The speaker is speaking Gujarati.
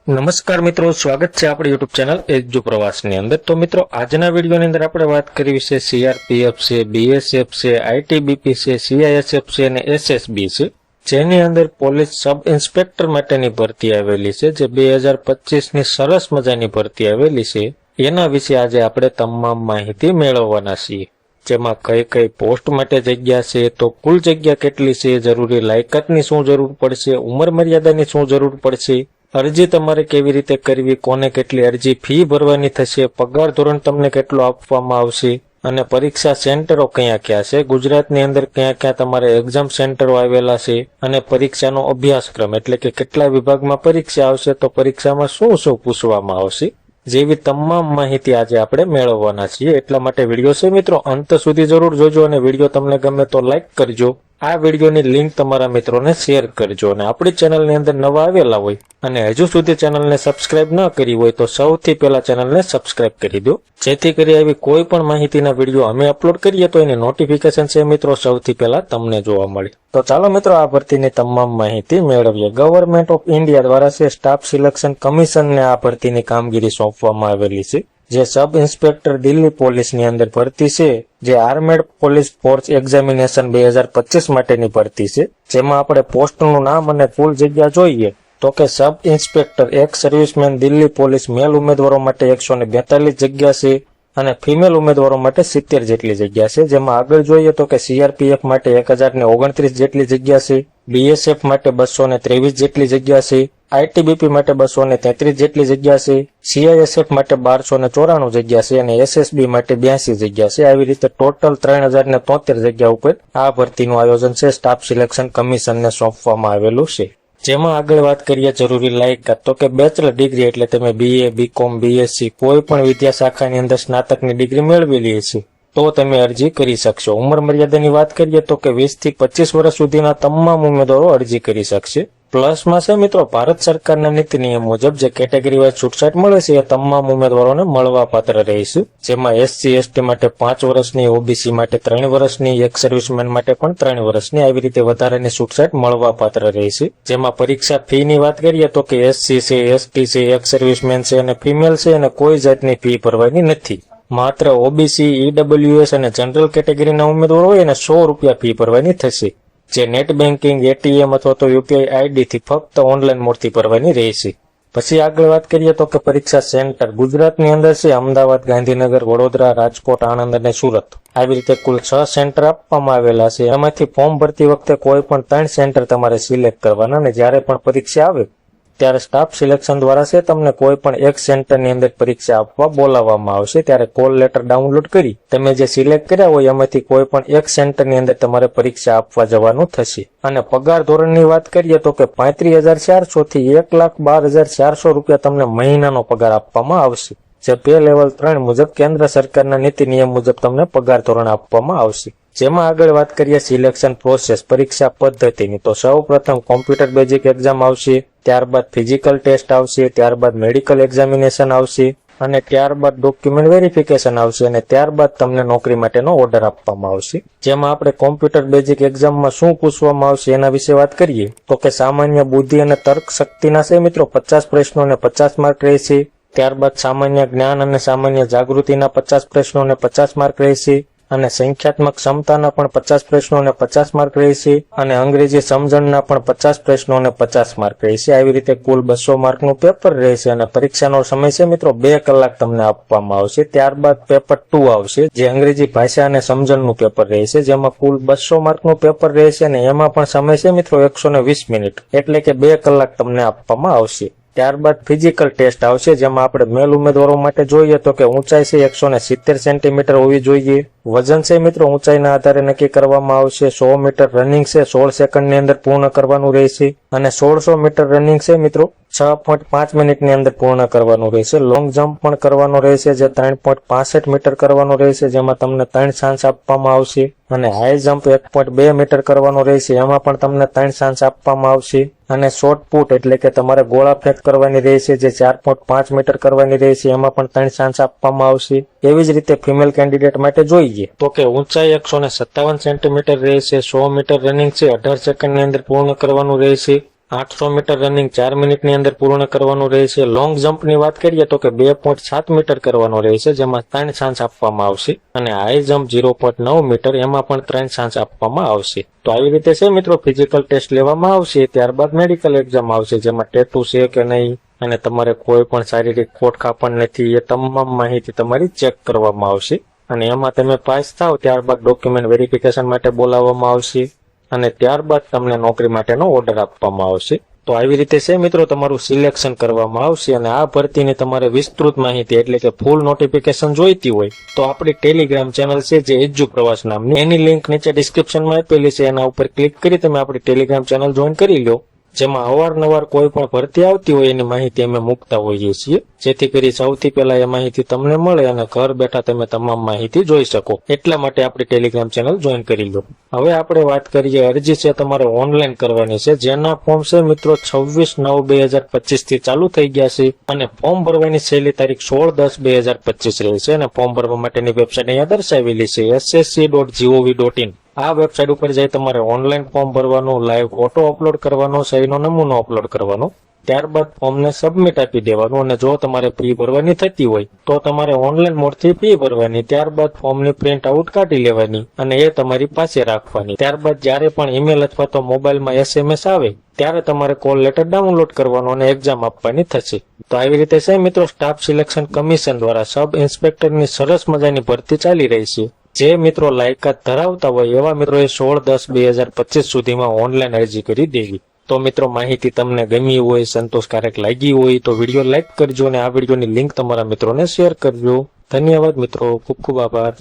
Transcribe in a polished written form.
નમસ્કાર મિત્રો, સ્વાગત છે આપણી યુટ્યુબ ચેનલ એજ્યુ પ્રવાસની અંદર। તો મિત્રો, આજના વિડીયોની અંદર આપણે વાત કરી છે સીઆરપીએફ છે, બીએસએફ છે, આઈટીબીપી છે, સીઆઈએસએફ છે અને એસએસબી છે, જેની અંદર પોલીસ સબ ઇન્સ્પેક્ટર માટેની ભરતી આવેલી છે, જે 2025ની સરસ મજાની ભરતી આવેલી છે। એના વિશે આજે આપણે તમામ માહિતી મેળવવાના છીએ, જેમાં કઈ કઈ પોસ્ટ માટે જગ્યા છે, તો કુલ જગ્યા કેટલી છે, જરૂરી લાયકાતની શું જરૂર પડશે, ઉંમર મર્યાદાની શું જરૂર પડશે, અરજી તમારે કેવી રીતે કરવી, કોને કેટલી અરજી ફી ભરવાની થશે, પગાર ધોરણ તમને કેટલો આપવામાં આવશે અને પરીક્ષા સેન્ટરો કયા કયા છે, ગુજરાતની અંદર કયા કયા તમારે એક્ઝામ સેન્ટરો આવેલા છે અને પરીક્ષાનો અભ્યાસક્રમ એટલે કે કેટલા વિભાગમાં પરીક્ષા આવશે, તો પરીક્ષામાં શું શું પૂછવામાં આવશે, જેવી તમામ માહિતી આજે આપણે મેળવવાના છીએ। એટલા માટે વિડીયો છે મિત્રો અંત સુધી જરૂર જોજો અને વિડીયો તમને ગમે તો લાઈક કરજો, આ વિડીયોની લિંક તમારા મિત્રોને શેર કરજો અને આપણી ચેનલની અંદર નવા આવેલા હોય અને હજુ સુધી ચેનલને સબસ્ક્રાઇબ ન કરી હોય તો સૌથી પહેલા ચેનલને સબસ્ક્રાઇબ કરી દો, જેથી કરી આવી કોઈ પણ માહિતીના વિડીયો અમે અપલોડ કરીએ તો એની નોટિફિકેશન છે મિત્રો સૌથી પહેલા તમને જોવા મળે। તો ચાલો મિત્રો, આ ભરતીની તમામ માહિતી મેળવીએ। ગવર્મેન્ટ ઓફ ઇન્ડિયા દ્વારા છે સ્ટાફ સિલેક્શન કમિશનને આ ભરતીની કામગીરી સોંપવામાં આવેલી છે, જે સબ ઇન્સ્પેક્ટર દિલ્હી પોલીસની અંદર ભરતી છે, જે આર્મેડ પોલીસ ફોર્સ એક્ઝામિનેશન 2025 માટેની ભરતી છે, જેમાં આપણે પોસ્ટનું નામ અને કુલ જગ્યા જોઈએ તો કે sub inspector ex serviceman Delhi police male ઉમેદવારો માટે 142 જગ્યા છે અને ફિમેલ ઉમેદવારો માટે 70 જેટલી જગ્યા છે। જેમાં આગળ જોઈએ તો કે સીઆરપીએફ માટે 1029 જેટલી જગ્યા છે, બીએસએફ માટે 223 જેટલી જગ્યા છે, આઈટીબીપી માટે 233 જેટલી જગ્યા છે, સીઆઈએસએફ માટે 1294 જગ્યા છે અને એસએસબી માટે 82 જગ્યા છે। આવી રીતે ટોટલ 3073 જગ્યા ઉપર આ ભરતીનું આયોજન છે સ્ટાફ સિલેક્શન કમિશનને સોંપવામાં આવેલું છે। જેમાં આગળ વાત કરીએ જરૂરી લાયકાત, તો કે બેચલર ડિગ્રી એટલે તમે બીએ, બીકોમ, બીએસસી કોઈ પણ વિદ્યા શાખાની અંદર સ્નાતકની ડિગ્રી મેળવેલી છે તો તમે અરજી કરી શકશો। ઉંમર મર્યાદાની વાત કરીએ તો કે 20 થી 25 વર્ષ સુધીના તમામ ઉમેદવારો અરજી કરી શકશે। પ્લસમાં છે મિત્રો, ભારત સરકારના નીતિ નિયમ મુજબ જે કેટેગરી વાઇઝ છૂટછાટ મળે છે એ તમામ ઉમેદવારોને મળવા પાત્ર રહેશે, જેમાં એસસી એસટી માટે 5 વર્ષની, ઓબીસી માટે 3 વર્ષની, એક્સ સર્વિસમેન માટે પણ 3 વર્ષની, આવી રીતે વધારાની છૂટછાટ મળવા પાત્ર રહેશે। જેમાં પરીક્ષા ફી ની વાત કરીએ તો કે એસસી છે, એસટી છે, એક્સ સર્વિસમેન છે અને ફિમેલ છે અને કોઈ જાતની ફી ભરવાની નથી। માત્ર ઓબીસી, ઈડબ્લ્યુએસ અને જનરલ કેટેગરીના ઉમેદવારો હોય એને 100 રૂપિયા ફી ભરવાની થશે, જે નેટ બેન્કિંગ, એટીએમ અથવા તો યુપીઆઈ આઈડી થી ફક્ત ઓનલાઈન મોડથી ભરવાની રહેશે। પછી આગળ વાત કરીએ તો કે પરીક્ષા સેન્ટર ગુજરાતની અંદર છે અમદાવાદ, ગાંધીનગર, વડોદરા, રાજકોટ, આણંદ અને સુરત, આવી રીતે કુલ 6 સેન્ટર આપવામાં આવેલા છે। એમાંથી ફોર્મ ભરતી વખતે કોઈ પણ 3 સેન્ટર તમારે સિલેક્ટ કરવાના અને જ્યારે પણ પરીક્ષા આવે ત્યારે સ્ટાફ સિલેક્શન દ્વારા છે તમને કોઈ પણ એક સેન્ટરની અંદર પરીક્ષા આપવા બોલાવવામાં આવશે, ત્યારે કોલ લેટર ડાઉનલોડ કરી તમે જે સિલેક્ટ કર્યા હોય એમાંથી કોઈ પણ એક સેન્ટરની અંદર તમારે પરીક્ષા આપવા જવાનું થશે। અને પગાર ધોરણની વાત કરીએ તો કે 35,400 થી 1,12,400 રૂપિયા તમને મહિનાનો પગાર આપવામાં આવશે, જે પે લેવલ 3 મુજબ કેન્દ્ર સરકારના નીતિ નિયમ મુજબ તમને પગાર ધોરણ આપવામાં આવશે। જેમાં આગળ વાત કરીએ સિલેક્શન પ્રોસેસ પરીક્ષા પદ્ધતિની, તો સૌ પ્રથમ કોમ્પ્યુટર બેઝિક એક્ઝામ આવશે, ત્યારબાદ ફિઝિકલ ટેસ્ટ આવશે, ત્યારબાદ મેડિકલ એક્ઝામિનેશન આવશે અને ત્યારબાદ ડોક્યુમેન્ટ વેરિફિકેશન આવશે અને ત્યારબાદ તમને નોકરી માટેનો ઓર્ડર આપવામાં આવશે। જેમાં આપણે કોમ્પ્યુટર બેઝિક એક્ઝામમાં શું પૂછવામાં આવશે એના વિશે વાત કરીએ તો કે સામાન્ય બુદ્ધિ અને તર્ક શક્તિના છે મિત્રો 50 પ્રશ્નો અને 50 માર્ક રહેશે, ત્યારબાદ સામાન્ય જ્ઞાન અને સામાન્ય જાગૃતિના 50 પ્રશ્નો અને 50 માર્ક રહેશે અને સંખ્યાત્મક ક્ષમતાના પણ 50 પ્રશ્નો અને 50 માર્ક રહેશે અને અંગ્રેજી સમજણના પણ 50 પ્રશ્નો અને 50 માર્ક રહેશે। આવી રીતે કુલ 200 માર્કનું પેપર રહેશે અને પરીક્ષાનો સમય છે મિત્રો 2 કલાક તમને આપવામાં આવશે। ત્યારબાદ પેપર 2 આવશે, જે અંગ્રેજી ભાષા અને સમજણનું પેપર રહેશે, જેમાં કુલ 200 માર્કનું પેપર રહેશે અને એમાં પણ સમય છે મિત્રો 120 મિનિટ એટલે કે 2 કલાક તમને આપવામાં આવશે। ત્યારબાદ ફિઝિકલ ટેસ્ટ આવશે, જેમાં આપણે મેલ ઉમેદવારો માટે જોઈએ તો કે ઊંચાઈ છે 170 સેન્ટીમીટર હોવી જોઈએ, વજન છે મિત્રો ઊંચાઈના આધારે નક્કી કરવામાં આવશે, 100 મીટર રનિંગ છે 16 સેકન્ડની અંદર પૂર્ણ કરવાનું રહેશે અને 1600 મીટર રનિંગ છે મિત્રો 6.5 મિનિટની અંદર પૂર્ણ કરવાનું રહેશે। લોંગ જમ્પ પણ કરવાનો રહેશે, જે 3.65 મીટર કરવાનો રહેશે, જેમાં તમને 3 ચાન્સ આપવામાં આવશે અને હાઈ જમ્પ 1.2 મીટર કરવાનો રહેશે, એમાં પણ તમને 3 ચાન્સ આપવામાં આવશે અને શોર્ટ પુટ એટલે કે તમારે ગોળા ફેંક કરવાની રહેશે, જે 4.5 મીટર કરવાની રહેશે, એમાં પણ 3 ચાન્સ આપવામાં આવશે। એવી જ રીતે ફિમેલ કેન્ડિડેટ માટે જોઈએ તો કે ઊંચાઈ 157 સેન્ટીમીટર રહેશે, 100 મીટર રનિંગ છે 18 સેકન્ડની અંદર પૂર્ણ કરવાનું રહેશે 800 મીટર રનિંગ 4 મિનિટની અંદર પૂર્ણ કરવાનું રહેશે. લોંગ જમ્પની વાત કરીએ તો કે 2.7 મીટર કરવાનો રહેશે, જેમાં 3 ચાન્સ આપવામાં આવશે, અને હાઈ જમ્પ 0.9 મીટર, એમાં પણ 3 ચાન્સ આપવામાં આવશે. તો આવી રીતે છે મિત્રો ફિઝિકલ ટેસ્ટ લેવામાં આવશે. ત્યારબાદ મેડિકલ એક્ઝામ આવશે, જેમાં ટેટુ છે કે નહીં અને તમારે કોઈ પણ શારીરિક ખોટખાપ પણ નથી, એ તમામ માહિતી તમારી ચેક કરવામાં આવશે. અને એમાં તમે પાસ થાવ ત્યારબાદ ડોક્યુમેન્ટ વેરિફિકેશન માટે બોલાવવામાં આવશે, અને ત્યારબાદ તમને નોકરી માટેનો ઓર્ડર આપવામાં આવશે. તો આવી રીતે છે મિત્રો તમારું સિલેક્શન કરવામાં આવશે. અને આ ભરતીની તમારે વિસ્તૃત માહિતી એટલે કે ફૂલ નોટિફિકેશન જોઈતી હોય તો આપણી ટેલિગ્રામ ચેનલ છે જે એજ્યુ પ્રવાસ નામની, એની લિંક નીચે ડિસ્ક્રિપ્શનમાં આપેલી છે, એના ઉપર ક્લિક કરી તમે આપણી ટેલિગ્રામ ચેનલ જોઈન કરી લો, જેમાં અવારનવાર કોઈ પણ ભરતી આવતી હોય એની માહિતી અમે મૂકતા હોઈએ છીએ, જેથી કરી સૌથી પહેલા એ માહિતી તમને મળે અને ઘર બેઠા તમે તમામ માહિતી જોઈ શકો. એટલા માટે આપણી ટેલિગ્રામ ચેનલ જોઈન કરી લો. હવે આપણે વાત કરીએ, અરજી છે તમારે ઓનલાઈન કરવાની છે, જેના ફોર્મ છે મિત્રો 26/9/2025 થી ચાલુ થઈ ગયા છે, અને ફોર્મ ભરવાની છેલ્લી તારીખ 16/10/2025 રહેશે. અને ફોર્મ ભરવા માટેની વેબસાઇટ અહીંયા દર્શાવેલી છે ssc.gov.in. આ વેબસાઇટ ઉપર જઈ તમારે ઓનલાઈન ફોર્મ ભરવાનું, લાઈવ ફોટો અપલોડ કરવાનો, સહીનો નમૂનો અપલોડ કરવાનો, ત્યારબાદ ફોર્મને સબમિટ આપી દેવાનું. અને જો તમારે ફી ભરવાની થતી હોય તો તમારે ઓનલાઈન મોડથી ફી ભરવાની, ત્યારબાદ ફોર્મની પ્રિન્ટ આઉટ કાઢી લેવાની અને એ તમારી પાસે રાખવાની. ત્યારબાદ જ્યારે પણ ઈમેલ અથવા તો મોબાઈલમાં SMS આવે ત્યારે તમારે કોલ લેટર ડાઉનલોડ કરવાનો અને એક્ઝામ આપવાની થશે. તો આવી રીતે છે મિત્રો સ્ટાફ સિલેક્શન કમિશન દ્વારા સબ ઇન્સ્પેક્ટરની સરસ મજાની ભરતી ચાલી રહી છે. જે મિત્રો લાયકાત ધરાવતા હોય એવા મિત્રોએ 16/10/2025 સુધીમાં ઓનલાઈન અરજી કરી દેવી. તો મિત્રો માહિતી તમને ગમી હોય, સંતોષકારક લાગી હોય તો વિડીયો લાઈક કરજો અને આ વિડીયોની લિંક તમારા મિત્રોને શેર કરજો. ધન્યવાદ મિત્રો, ખૂબ ખૂબ આભાર.